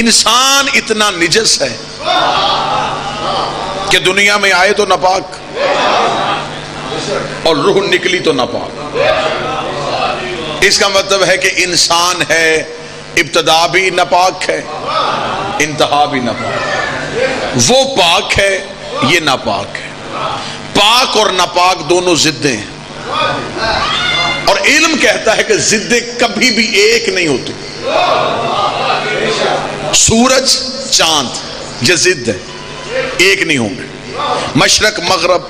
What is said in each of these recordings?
انسان اتنا نجس ہے کہ دنیا میں آئے تو ناپاک اور روح نکلی تو ناپاک. اس کا مطلب ہے کہ انسان ہے، ابتدا بھی ناپاک ہے، انتہا بھی ناپاک. وہ پاک ہے، یہ ناپاک ہے. پاک اور ناپاک دونوں ضدیں ہیں، اور علم کہتا ہے کہ ضدیں کبھی بھی ایک نہیں ہوتی. سورج چاند یہ ضد ہے، ایک نہیں ہوں گے. مشرق مغرب،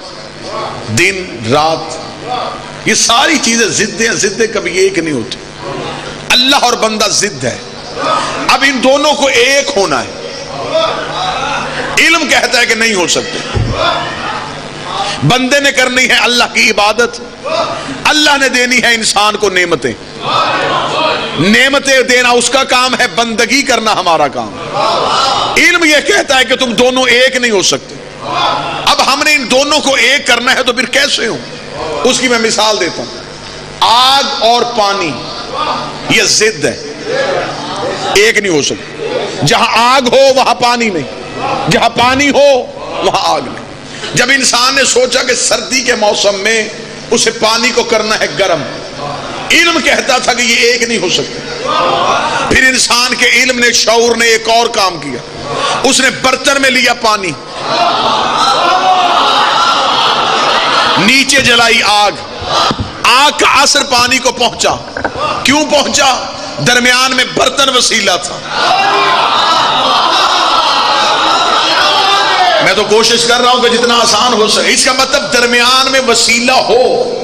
دن رات، یہ ساری چیزیں ضدیں کبھی ایک نہیں ہوتی. اللہ اور بندہ ضد ہے. اب ان دونوں کو ایک ہونا ہے. علم کہتا ہے کہ نہیں ہو سکتے. بندے نے کرنی ہے اللہ کی عبادت، اللہ نے دینی ہے انسان کو نعمتیں. نعمتیں دینا اس کا کام ہے، بندگی کرنا ہمارا کام. علم یہ کہتا ہے کہ تم دونوں ایک نہیں ہو سکتے. اب ہم نے ان دونوں کو ایک کرنا ہے تو پھر کیسے ہوں؟ اس کی میں مثال دیتا ہوں. آگ اور پانی یہ ضد ہے، ایک نہیں ہو سکتے. جہاں آگ ہو وہاں پانی نہیں، جہاں پانی ہو وہاں آگ نہیں. جب انسان نے سوچا کہ سردی کے موسم میں اسے پانی کو کرنا ہے گرم، علم کہتا تھا کہ یہ ایک نہیں ہو سکتے. پھر انسان کے علم نے، شعور نے ایک اور کام کیا. اس نے برتن میں لیا پانی، نیچے جلائی آگ. آگ کا اثر پانی کو پہنچا. کیوں پہنچا؟ درمیان میں برتن وسیلہ تھا. میں تو کوشش کر رہا ہوں کہ جتنا آسان ہو سکے. اس کا مطلب درمیان میں وسیلہ ہو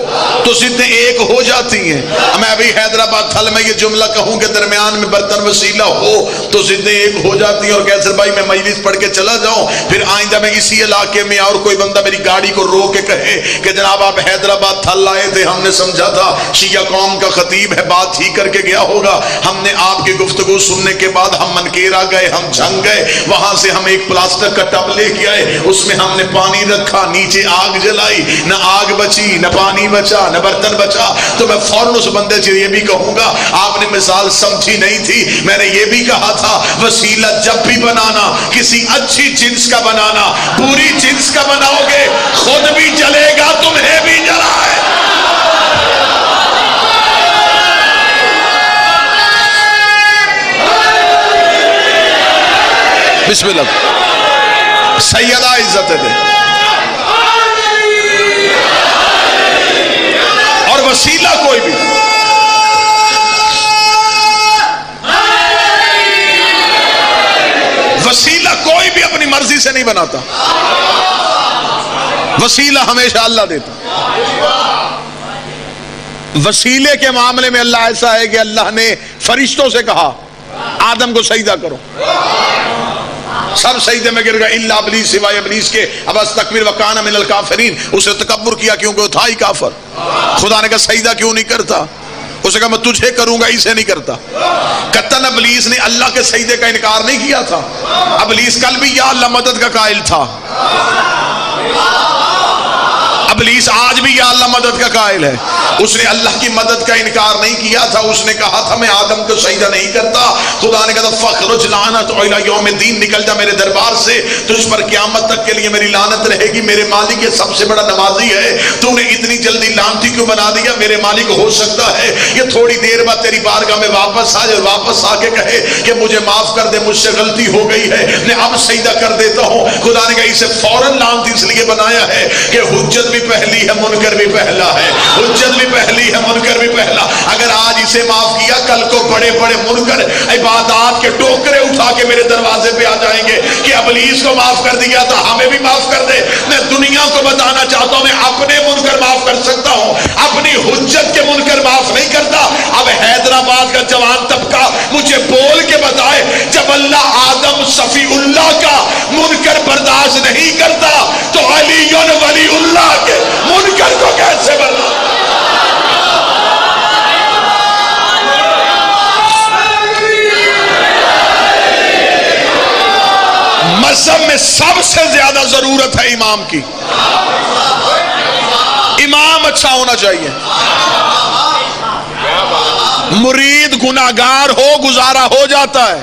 تو ضدیں ایک ہو جاتی ہیں. میں ابھی حیدرآباد تھل میں یہ جملہ کہوں کہ درمیان میں برتن وسیلہ ہو تو ضدیں ایک ہو جاتی ہیں. اور کیسر بھائی میں مجلس پڑھ کے چلا جاؤں، پھر آئندہ میں اسی علاقے میں اور کوئی بندہ میری گاڑی کو رو کے کہے کہ جناب آپ حیدرآباد تھل آئے تھے، ہم نے سمجھا تھا شیعہ قوم کا خطیب ہے، بات ہی کر کے گیا ہوگا. ہم نے آپ کی گفتگو سننے کے بعد ہم منکیرا گئے، ہم جھنگ گئے. وہاں سے ہم ایک پلاسٹک کا ٹب لے کے آئے، اس میں ہم نے پانی رکھا، نیچے آگ جلائی، نہ آگ بچی، نہ پانی بچا، نہ برتن بچا. تو میں فوراً اس بندے سے یہ بھی کہوں گا آپ نے مثال سمجھی نہیں تھی. میں نے یہ بھی کہا تھا وسیلہ جب بھی بنانا کسی اچھی جنس کا بنانا. پوری جنس کا بناؤ گے خود بھی جلے گا، تمہیں بھی جلائے. بسم اللہ. سیدہ عزت دے. اور وسیلہ کوئی بھی، وسیلہ کوئی بھی اپنی مرضی سے نہیں بناتا. وسیلہ ہمیشہ اللہ دیتا. وسیلے کے معاملے میں اللہ ایسا ہے کہ اللہ نے فرشتوں سے کہا آدم کو سجدہ کرو، سب سجدے میں گر گئے الا ابلیس، سوائے ابلیس کے. اب استکبر وکان من الکافرین، اسے تکبر کیا کیونکہ وہ تھا ہی کافر. خدا نے کہا سجدہ کیوں نہیں کرتا؟ اسے کہا میں تجھے کروں گا، اسے نہیں کرتا. قطن ابلیس نے اللہ کے سجدے کا انکار نہیں کیا تھا. ابلیس کل بھی یا اللہ مدد کا قائل تھا، ابلیس آج بھی یا اللہ مدد کا قائل ہے. اس نے اللہ کی مدد کا انکار نہیں کیا تھا. اس نے کہا تھا میں آدم کو سجدہ نہیں کرتا. خدا نے کہا فخرج لعنت الی یوم الدین، نکل جا میرے دربار سے، تجھ پر قیامت تک کے لیے میری لعنت رہے گی. میرے مالک یہ سب سے بڑا نوازی ہے، تو نے اتنی جلدی لعنتی کیوں بنا دیا؟ میرے مالک ہو سکتا ہے یہ تھوڑی دیر بعد تیری بارگاہ میں واپس آ جائے، واپس آ کے کہے کہ مجھے معاف کر دے، مجھ سے غلطی ہو گئی ہے، میں اب سجدہ کر دیتا ہوں. خدا نے کہا اسے فوراً لعنتی اس لیے بنایا ہے کہ حجت بھی پہلی ہے، منکر بھی پہلا ہے. حجت بھی پہلی ہے، منکر بھی پہلا. اگر آج اسے معاف کیا، کل کو بڑے بڑے منکر عبادات کے ٹوکرے اٹھا کے میرے دروازے پہ آ جائیں گے کہ ابلیس کو معاف کر دیا تو ہمیں بھی معاف کر دے. میں دنیا کو بتانا چاہتا ہوں میں اپنے منکر معاف کر سکتا ہوں، اپنی حجت کے منکر معاف نہیں کرتا. اب حیدرآباد کا جوان طبقہ مجھے بول کے بتائے جب اللہ آدم صفی اللہ کا منکر برداشت نہیں کرتا تو علی ولی اللہ کے منکر کو کیسے برداشت؟ مذہب میں سب سے زیادہ ضرورت ہے امام کی. امام اچھا ہونا چاہیے. مرید گناہگار ہو گزارا ہو جاتا ہے،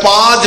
5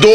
2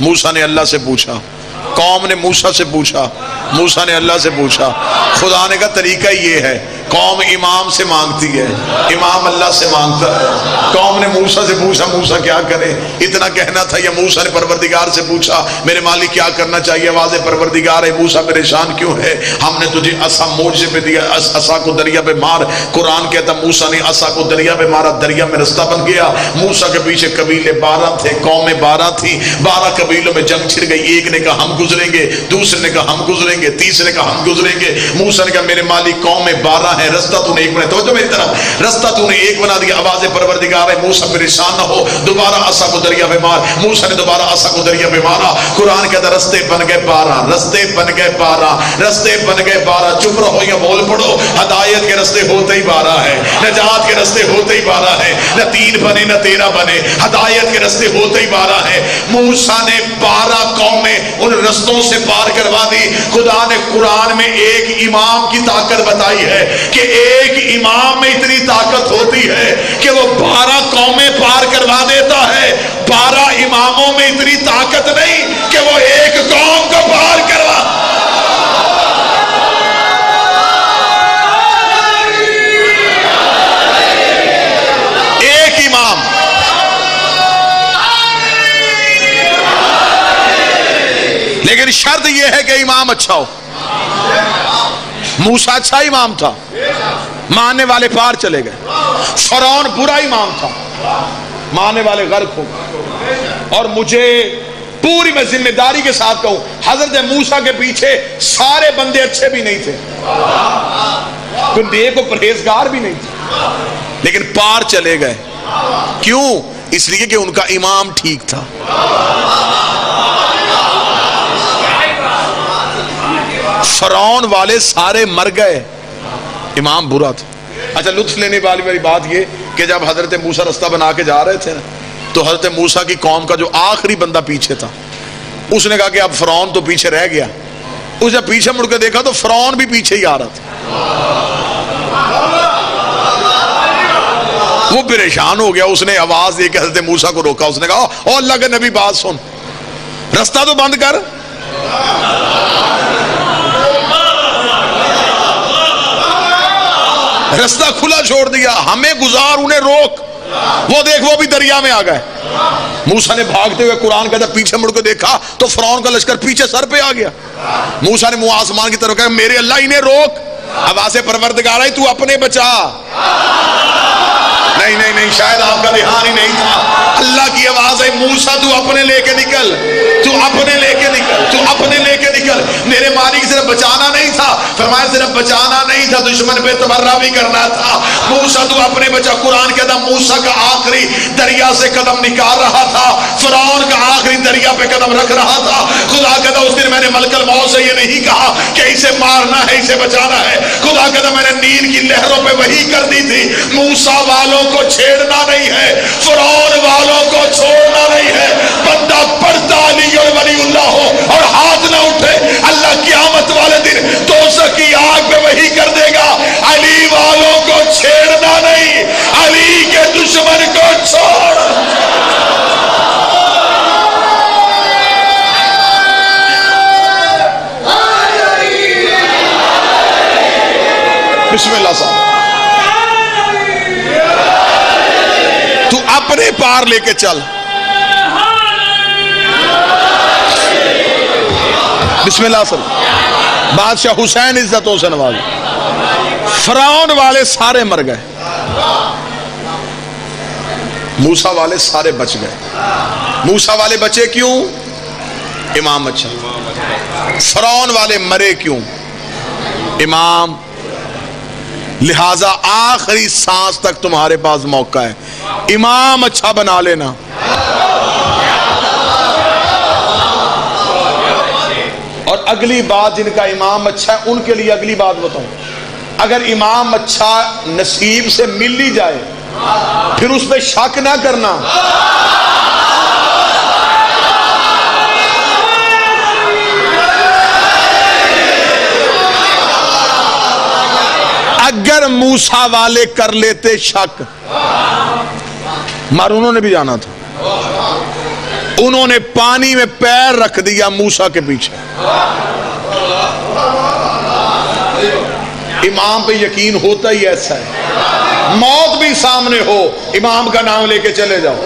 موسیٰ نے اللہ سے پوچھا، قوم نے موسیٰ سے پوچھا، موسیٰ نے اللہ سے پوچھا۔ خدا نے کہا طریقہ یہ ہے، قوم امام سے مانگتی ہے، امام اللہ سے مانگتا ہے۔ قوم نے موسیٰ سے پوچھا موسیٰ کیا کرے؟ اتنا کہنا تھا یا موسیٰ نے پروردگار سے پوچھا میرے مالک کیا کرنا چاہیے؟ آواز پروردگار ہے موسیٰ پریشان کیوں ہے؟ ہم نے تجھے عصا موجے پہ دیا، عصا کو دریا پہ مار۔ قرآن کہتا موسیٰ نے عصا کو دریا پہ مارا، دریا میں رستہ بن گیا۔ موسیٰ کے پیچھے قبیلے 12 تھے، قومیں 12 تھی، 12 قبیلوں میں جنگ چھڑ گئی۔ ایک نے کہا ہم گزریں گے، دوسرے نے کہا ہم گزریں گے، تیسرے نے کہا ہم گزریں گے۔ موسیٰ نے کہا میرے مالک قومیں 12 ہیں، رستہ تو نے ایک بنا، توجہ میری طرف، رستہ تو نے ایک بنا دیا۔ آواز پروردگار ہے موسیٰ پریشان نہ ہو، دوبارہ عصا کو دریا پہ مار۔ موسیٰ نے دوبارہ عصا کو دریا پہ مارا۔ قرآن کہتا رستے بن گئے 12، رستے بن گئے 12، رستے بن گئے 12۔ چپ رہو یا بول پڑو، ہدایت کے رستے ہوتے ہی 12 ہے، نجات کے رستے ہوتے ہی 12 ہے، نہ 3 بنے نہ 13 بنے، ہدایت کے رستے ہوتے ہی 12 ہے۔ موسیٰ نے 12 قومیں ان رستوں سے پار کروا دی۔ خدا نے قرآن میں ایک امام کی طاقت بتائی ہے کہ ایک امام میں اتنی طاقت ہوتی ہے کہ وہ 12 قومیں پار کروا دیتا ہے۔ 12 اماموں میں اتنی طاقت نہیں کہ وہ ایک قوم کو پار کروا۔ ایک امام، لیکن شرط یہ ہے کہ امام اچھا ہو۔ موسیٰ اچھا امام تھا، ماننے والے پار چلے گئے۔ فرعون برا امام تھا، ماننے والے غرق ہو گئے۔ اور مجھے پوری میں ذمہ داری کے ساتھ کہوں، حضرت موسیٰ کے پیچھے سارے بندے اچھے بھی نہیں تھے، کوئی نیک و پرہیزگار بھی نہیں تھے، لیکن پار چلے گئے۔ کیوں؟ اس لیے کہ ان کا امام ٹھیک تھا۔ فرعون والے سارے مر گئے، امام برا تھا۔ اچھا لطف لینے والی میری بات یہ کہ جب حضرت موسیٰ رستہ بنا کے جا رہے تھے تو حضرت موسیٰ کی قوم کا جو آخری بندہ پیچھے تھا، اس نے کہا کہ اب فرعون تو پیچھے رہ گیا۔ اس جب پیچھے مڑ کے دیکھا تو فرعون بھی پیچھے ہی آ رہا تھا۔ وہ پریشان ہو گیا، اس نے آواز دے کے حضرت موسیٰ کو روکا۔ اس نے کہا او اللہ کے نبی بات سن، رستہ تو بند کر۔ رستہ کھلا چھوڑ دیا، ہمیں گزار انہیں روک۔ وہ دیکھ وہ بھی دریا میں آ گئے۔ موسیٰ نے بھاگتے ہوئے قرآن کہتا پیچھے مڑ کے دیکھا تو فرعون کا لشکر پیچھے سر پہ آ گیا۔ موسیٰ نے منہ آسمان کی طرف کہا میرے اللہ انہیں روک۔ آواز پروردگار ہے تو اپنے بچا۔ نہیں نہیں نہیں، شاید آپ کا دھیان ہی نہیں تھا۔ اللہ کی آواز ہے موسیٰ تو اپنے لے کے نکل، تو اپنے لے کے نکل، تو اپنے لے کے نکل۔ میرے مالک صرف بچانا نہیں تھا، فرمایا صرف بچانا نہیں تھا، دشمن پہ تبرہ بھی کرنا تھا۔ موسیٰ تو اپنے بچا۔ قرآن کہتا موسیٰ کا آخری دریا سے قدم نکال رہا تھا، فرعون کا آخری دریا پہ قدم رکھ رہا تھا۔ خدا کہتا اس دن میں نے ملک الموت سے یہ نہیں کہا کہ اسے مارنا ہے اسے بچانا ہے۔ خدا کہتا میں نے نیل کی لہروں پہ وحی کر دی تھی موسیٰ والوں کو چھیڑنا نہیں ہے، فرعون والوں کو چھوڑنا نہیں ہے۔ بندہ پڑھتا علی اور ولی اللہ ہو اور ہاتھ نہ اٹھے، اللہ قیامت والے دن دوزخ کی آگ پہ وحی کر دے گا علی والوں کو چھیڑنا نہیں، علی کے دشمن کو چھوڑ۔ بسم اللہ صاحب، تو اپنے پار لے کے چل۔ بسم اللہ صاحب، بادشاہ حسین عزتوں سے نوازے۔ فرعون والے سارے مر گئے، موسیٰ والے سارے بچ گئے۔ موسیٰ والے بچے کیوں؟ امام اچھا۔ فرعون والے مرے کیوں؟ امام۔ لہذا آخری سانس تک تمہارے پاس موقع ہے، امام اچھا بنا لینا۔ اور اگلی بات جن کا امام اچھا ہے ان کے لیے اگلی بات بتاؤں، اگر امام اچھا نصیب سے مل ہی جائے پھر اس پہ شک نہ کرنا۔ اگر موسیٰ والے کر لیتے شک، مگر انہوں نے بھی جانا تھا، انہوں نے پانی میں پیر رکھ دیا موسیٰ کے پیچھے. امام پہ یقین ہوتا ہی ایسا ہے، موت بھی سامنے ہو امام کا نام لے کے چلے جاؤ.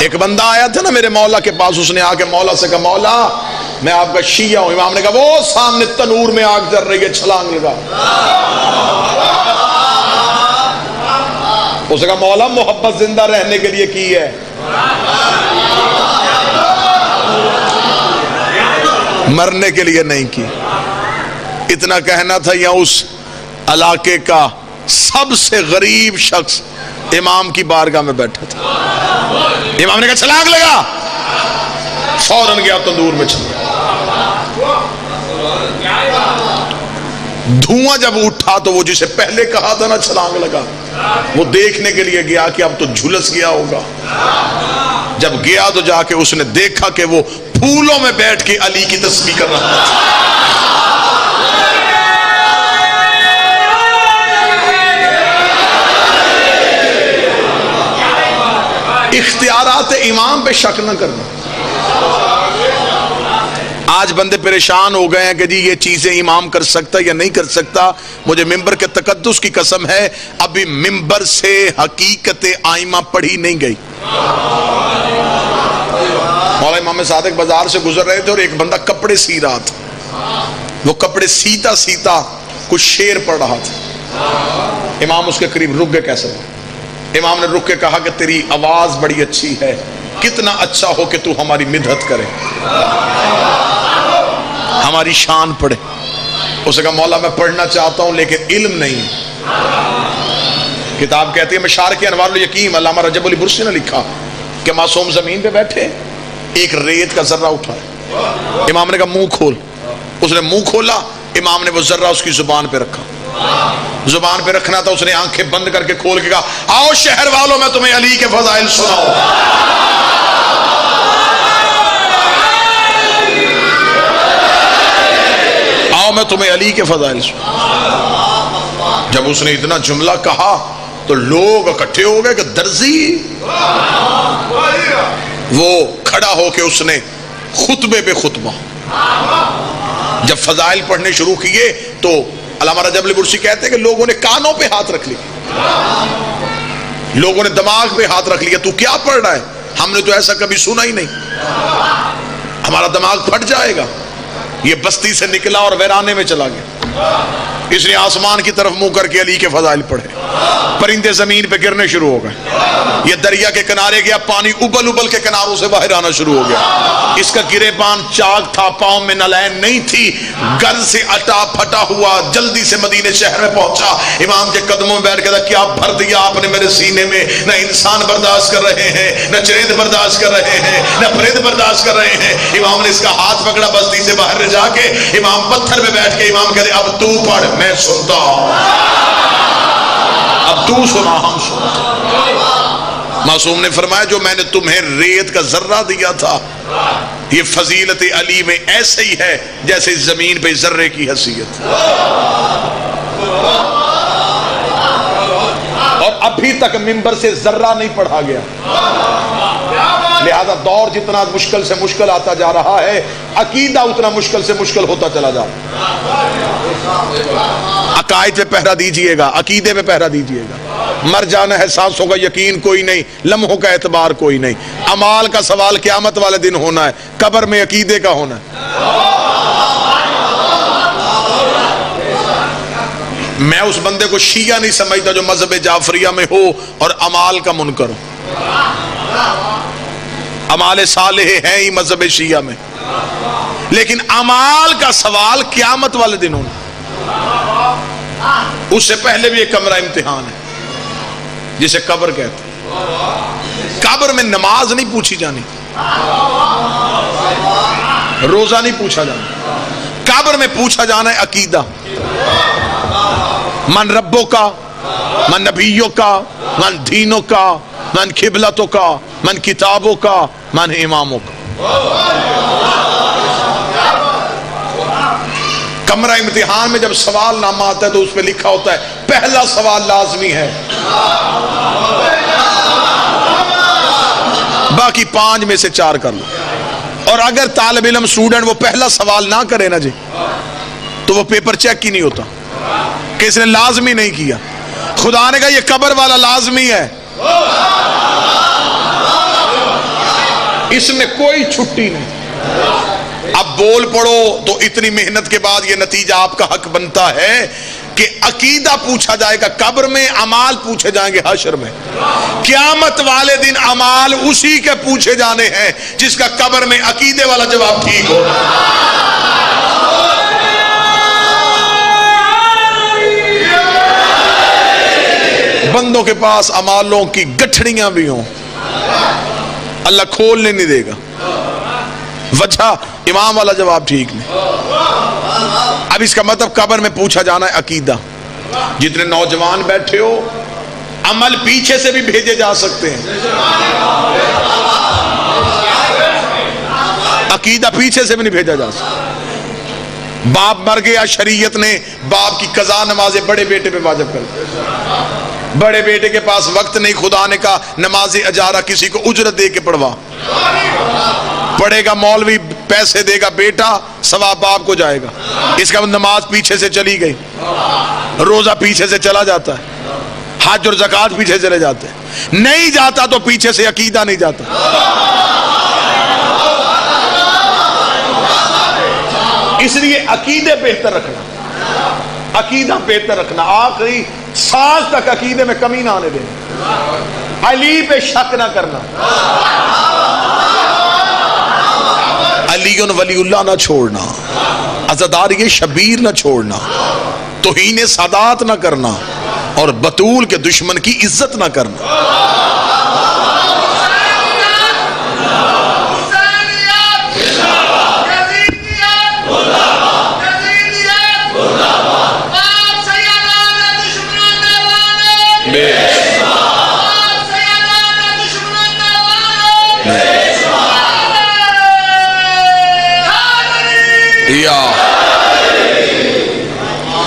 ایک بندہ آیا تھا نا میرے مولا کے پاس، اس نے آ کے مولا سے کہا مولا میں آپ کا شیعہ ہوں. امام نے کہا وہ سامنے تنور میں آگ جل رہی ہے چھلانگ لگا. اس نے کہا مولا محبت زندہ رہنے کے لیے کی ہے، مرنے کے لیے نہیں کی. اتنا کہنا تھا. یا اس علاقے کا سب سے غریب شخص امام کی بارگاہ میں بیٹھا تھا. امام نے کہا چھلانگ لگا، فوراً گیا تندور میں چلا. دھواں جب اٹھا تو وہ جسے پہلے کہا تھا نا چھلانگ لگا، وہ دیکھنے کے لیے گیا کہ اب تو جھلس گیا ہوگا. جب گیا تو جا کے اس نے دیکھا کہ وہ پھولوں میں بیٹھ کے علی کی تسبیح کر رہا تھا. اختیارات امام پہ شک نہ کرنا. آج بندے پریشان ہو گئے ہیں کہ جی یہ چیزیں امام کر سکتا یا نہیں کر سکتا. مجھے ممبر کے تقدس کی قسم ہے ابھی ممبر سے حقیقت آئمہ پڑھی نہیں گئی. مولا امام صادق بازار سے گزر رہے تھے اور ایک بندہ کپڑے سی رہا تھا. وہ کپڑے سیتا سیتا کچھ شعر پڑھ رہا تھا. امام اس کے قریب رک گئے. کیسے؟ امام نے رک کے کہا کہ تیری آواز بڑی اچھی ہے، کتنا اچھا ہو کہ تو ہماری مدحت کرے، ہماری شان پڑھے. اس نے کہا مولا میں پڑھنا چاہتا ہوں لیکن علم نہیں ہے. کتاب کہتی ہے مشارق انوار الیقین، علامہ رجب علی برسی نے لکھا کہ معصوم زمین پہ بیٹھے، ایک ریت کا ذرہ اٹھا. امام نے کہا منہ کھول. اس نے منہ کھولا. امام نے وہ ذرہ اس کی زبان پہ رکھا. زبان پہ رکھنا تھا. اس نے آنکھیں بند کر کے کھول کے کہا آؤ شہر والوں میں تمہیں علی کے فضائل سناؤں. آؤ میں تمہیں علی کے فضائل سناؤں. جب اس نے اتنا جملہ کہا تو لوگ اکٹھے ہو گئے کہ درزی. وہ کھڑا ہو کے اس نے خطبے پہ خطبہ. جب فضائل پڑھنے شروع کیے تو علامہ رجب علی برسی کہتے ہیں کہ لوگوں نے کانوں پہ ہاتھ رکھ لیے، لوگوں نے دماغ پہ ہاتھ رکھ لیا. تو کیا پڑھ رہا ہے؟ ہم نے تو ایسا کبھی سنا ہی نہیں، ہمارا دماغ پھٹ جائے گا. یہ بستی سے نکلا اور ویرانے میں چلا گیا. اس نے آسمان کی طرف منہ کر کے علی کے فضائل پڑھے. پرندے زمین پہ گرنے شروع ہو گئے. یہ دریا کے کنارے گیا، پانی ابل ابل کے کناروں سے باہر آنا شروع ہو گیا. اس کا گرے پان چاک تھا، پاؤں میں نلین نہیں تھی. گرد سے اٹا پھٹا ہوا جلدی سے مدینے شہر میں پہنچا. امام کے قدموں میں بیٹھ کے کیا بھر دیا آپ نے میرے سینے میں. نہ انسان برداشت کر رہے ہیں، نہ چرند برداشت کر رہے ہیں، نہ پرند برداشت کر رہے ہیں. امام نے اس کا ہاتھ پکڑا، بستی سے باہر جا کے امام پتھر میں بیٹھ کے امام کہتے اب تو پڑھ میں سنتا ہوں، اب تو سنا ہم سنتا. معصوم نے فرمایا جو میں نے تمہیں ریت کا ذرہ دیا تھا یہ فضیلت علی میں ایسے ہی ہے جیسے زمین پہ ذرے کی حیثیت. اور ابھی تک ممبر سے ذرہ نہیں پڑھا گیا. لہذا دور جتنا مشکل سے مشکل آتا جا رہا ہے، عقیدہ اتنا مشکل سے مشکل ہوتا چلا جا رہا ہے. عقائد پہ پہرا دیجئے گا، عقیدے پہ پہرا دیجئے گا. مر جانا ہے، سانسوں کا یقین کوئی نہیں، لمحوں کا اعتبار کوئی نہیں. اعمال کا سوال قیامت والے دن ہونا ہے، قبر میں عقیدے کا ہونا ہے. میں اس بندے کو شیعہ نہیں سمجھتا جو مذہب جعفریہ میں ہو اور اعمال کا منکر ہو. اعمال صالح ہیں ہی مذہب شیعہ میں، لیکن اعمال کا سوال قیامت والے دن ہونا. اس سے پہلے بھی ایک کمرہ امتحان ہے جسے قبر کہتے ہیں. قبر میں نماز نہیں پوچھی جانی، روزہ نہیں پوچھا جانا. قبر میں پوچھا جانا ہے عقیدہ. من ربوں کا، من نبیوں کا، من دینوں کا، من قبلتوں کا، من کتابوں کا، من اماموں کا. کمرہ امتحان میں جب سوال نامہ آتا ہے تو اس پہ لکھا ہوتا ہے پہلا سوال لازمی ہے باقی 5 میں سے 4 کر لو۔ اور اگر طالب علم اسٹوڈنٹ وہ پہلا سوال نہ کرے نا جی تو وہ پیپر چیک ہی نہیں ہوتا کہ اس نے لازمی نہیں کیا۔ خدا نے کہا یہ قبر والا لازمی ہے، اس میں کوئی چھٹی نہیں۔ اب بول پڑو تو اتنی محنت کے بعد یہ نتیجہ آپ کا حق بنتا ہے کہ عقیدہ پوچھا جائے گا قبر میں، اعمال پوچھے جائیں گے حشر میں۔ قیامت والے دن اعمال اسی کے پوچھے جانے ہیں جس کا قبر میں عقیدے والا جواب ٹھیک ہو۔ بندوں کے پاس اعمالوں کی گٹھڑیاں بھی ہوں، اللہ کھولنے نہیں دے گا، وجہ امام والا جواب ٹھیک نہیں۔ اب اس کا مطلب قبر میں پوچھا جانا ہے عقیدہ۔ جتنے نوجوان بیٹھے ہو، عمل پیچھے سے بھی بھیجے جا سکتے ہیں، عقیدہ پیچھے سے بھی نہیں بھیجا جا سکتا۔ باپ مر گیا، شریعت نے باپ کی قضا نمازیں بڑے بیٹے پہ واجب کر دی۔ بڑے بیٹے کے پاس وقت نہیں، خدا نے کہا نماز اجارہ کسی کو اجرت دے کے پڑھوا۔ پڑھے گا مولوی، پیسے دے گا بیٹا، ثواب باپ کو جائے گا۔ اس کا نماز پیچھے سے چلی گئی، روزہ پیچھے سے چلا جاتا ہے، حج اور زکوٰۃ پیچھے چلے جاتے ہیں، نہیں جاتا تو پیچھے سے عقیدہ نہیں جاتا۔ اس لیے عقیدے بہتر رکھنا، عقیدہ بہتر رکھنا، آخری سانس تک عقیدے میں کمی نہ آنے دینا، علی پہ شک نہ کرنا، علی ولی اللہ نہ چھوڑنا، عزاداری شبیر نہ چھوڑنا، توہین سادات نہ کرنا، اور بطول کے دشمن کی عزت نہ کرنا۔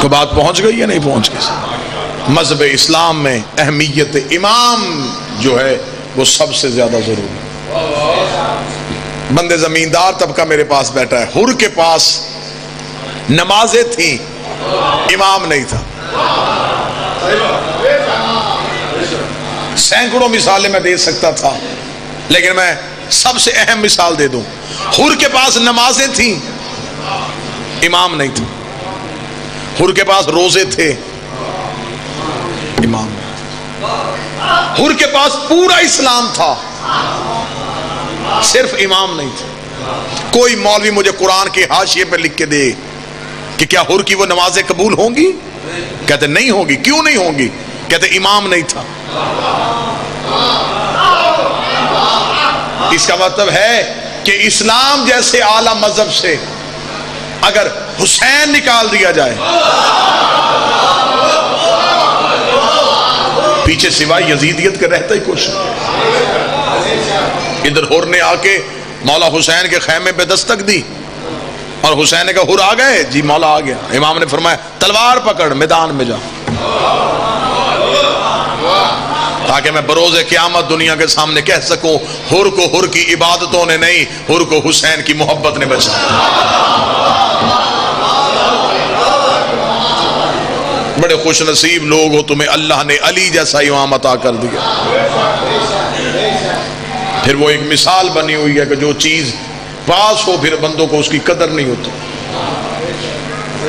کو بات پہنچ گئی یا نہیں پہنچ گئی؟ مذہب اسلام میں اہمیت امام جو ہے وہ سب سے زیادہ ضروری۔ بندے زمیندار طبقہ میرے پاس بیٹھا ہے، حر کے پاس نمازیں تھیں، امام نہیں تھا۔ سینکڑوں مثالیں میں دے سکتا تھا، لیکن میں سب سے اہم مثال دے دوں۔ حر کے پاس نمازیں تھیں، امام نہیں تھا۔ حر کے پاس روزے تھے، امام نہیں۔ حر کے پاس پورا اسلام تھا، صرف امام نہیں تھا۔ کوئی مولوی مجھے قرآن کے حاشیے پہ لکھ کے دے کہ کیا حر کی وہ نمازیں قبول ہوں گی؟ کہتے نہیں ہوں گی۔ کیوں نہیں ہوں گی؟ کہتے امام نہیں تھا۔ اس کا مطلب ہے کہ اسلام جیسے اعلیٰ مذہب سے اگر حسین نکال دیا جائے، پیچھے سوائے یزیدیت کے رہتا ہی کچھ۔ ادھر حر نے آ کے مولا حسین کے خیمے پہ دستک دی اور حسین نے کہا حر آ گئے؟ جی مولا آ گیا۔ امام نے فرمایا تلوار پکڑ میدان میں جا، تاکہ میں بروز قیامت دنیا کے سامنے کہہ سکوں حر کو حر کی عبادتوں نے نہیں، حر کو حسین کی محبت نے بچایا۔ بڑے خوش نصیب لوگ ہو، تمہیں اللہ نے علی جیسا امام عطا کر دیا۔ پھر وہ ایک مثال بنی ہوئی ہے کہ جو چیز پاس ہو پھر بندوں کو اس کی قدر نہیں ہوتی۔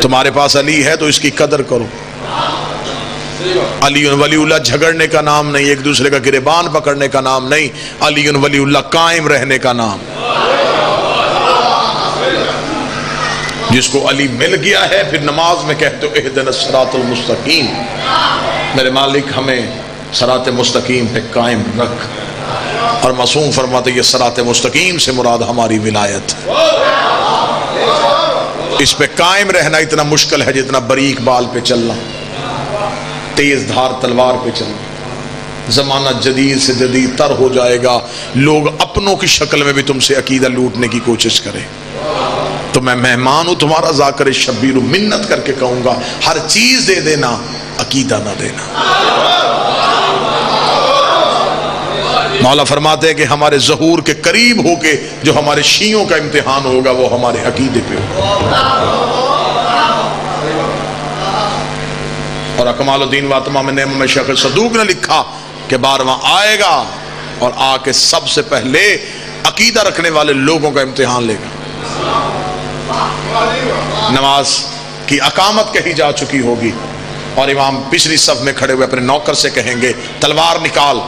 تمہارے پاس علی ہے تو اس کی قدر کرو۔ علی ولی اللہ جھگڑنے کا نام نہیں، ایک دوسرے کا گریبان پکڑنے کا نام نہیں، علی ولی اللہ قائم رہنے کا نام۔ جس کو علی مل گیا ہے پھر نماز میں کہتے ہو اہدنا الصراط المستقیم، میرے مالک ہمیں صراط مستقیم پہ قائم رکھ، اور معصوم فرماتے یہ صراط مستقیم سے مراد ہماری ولایت۔ اس پہ قائم رہنا اتنا مشکل ہے جتنا باریک بال پہ چلنا، تیز دھار تلوار پہ چلنا۔ زمانہ جدید سے جدید تر ہو جائے گا، لوگ اپنوں کی شکل میں بھی تم سے عقیدہ لوٹنے کی کوشش کریں۔ تو میں مہمان ہوں تمہارا، ذاکر شبیر ہوں، منت کر کے کہوں گا ہر چیز دے دینا، عقیدہ نہ دینا۔ مولا فرماتے ہیں کہ ہمارے ظہور کے قریب ہو کے جو ہمارے شیعوں کا امتحان ہوگا وہ ہمارے عقیدے پہ ہوگا. اور اکمال الدین واتمام نعم میں شیخ صدوق نے لکھا کہ 12واں آئے گا اور آ کے سب سے پہلے عقیدہ رکھنے والے لوگوں کا امتحان لے گا. نماز کی اقامت کہی جا چکی ہوگی اور امام پچھلی صف میں کھڑے ہوئے اپنے نوکر سے کہیں گے تلوار نکال،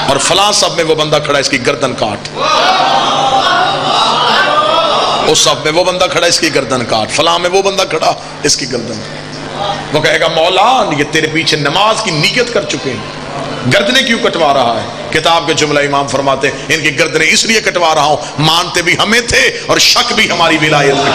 اور فلاں صف میں وہ بندہ کھڑا اس کی گردن کاٹ، اس صف میں وہ بندہ کھڑا اس کی گردن کاٹ، فلاں میں وہ بندہ کھڑا اس کی گردن کاٹ. وہ کہے گا مولا یہ تیرے پیچھے نماز کی نیت کر چکے ہیں، گردنیں کیوں کٹوا رہا ہے؟ کتاب کے جملہ امام فرماتے ہیں ان کی گردنیں اس لیے کٹوا رہا ہوں، مانتے بھی ہمیں تھے اور شک بھی ہماری ولایت میں.